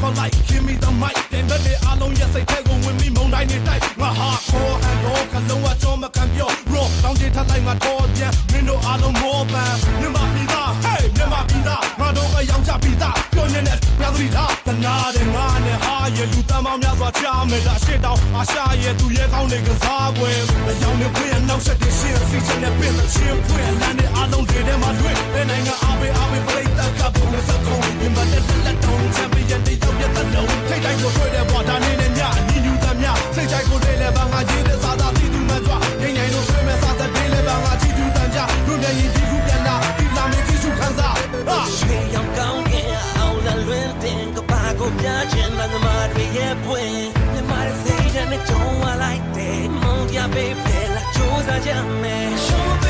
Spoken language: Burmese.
for life give me the mic တင်တဲ့အားလုံးရဲ့စိတ်ထဲကိုဝင်ပြီးမုန်တိုင်းနေတိုက်ငါဟာခေါ်ဟန်တော့ကလုံးဝကြောမခံပြော raw တောင်းချထလိုက်ငါတော့ပြန်မင်းတို့အားလုံးမောပန်းမြန်မာပြည်သား hey မြန်မာပြည်သားငါတို့အယောင်ချပြည်သားပြောနေတဲ့ပြသတိထားတနာတဲ့ငါနဲ့ဟာရဲ့လူတမ်းမောင်းများစွာချားမယ်ဒါရှစ်တောင်အာရှရဲ့သူရဲ့ကောင်းတဲ့ကစားပွဲအယောင်နဲ့ဖွင့်ရနောက်ဆက်တဲ့ရှင်းစီချင်တဲ့ပင်ချင်းဖွင့်လမ်းနဲ့အားလုံးတွေထဲမှာတွေ့တဲ့နိုင်ငံအားပေးပရိသတ်ကပုံနဲ့စကုံဒီမှာတက်လက်တောင်းချန်ပီယံတွေရောက်ရတဲ့လုံးထိတ်တိုင်းကိုတွေ့တဲ့ဘွာဒါနေနဲ့ညညီညူသမျှစိတ်ချိုက်ကိုတွေးလဲပါငါရေးတဲ့စာသားတီးသူမှကြွငိမ့်ငိမ့်တို့ဆွေးမဲ့စာသက်တွေးလဲပါငါချီတူတန်ကြလူငယ်ရင်ဒီခုပြန်လာဒီလာမေကြီးစုခန်းစားရွှေရောင်ကောင်းကင်အောင်လာလွင်တင်ကပါကိုပြချင်တဲ့မာတွေရဲ့ပွင့်မြမရဲ့စိတ်နဲ့ကြုံလာလိုက်တဲ့မုန်းကြပေးဖဲလာကြိုးစားကြမယ်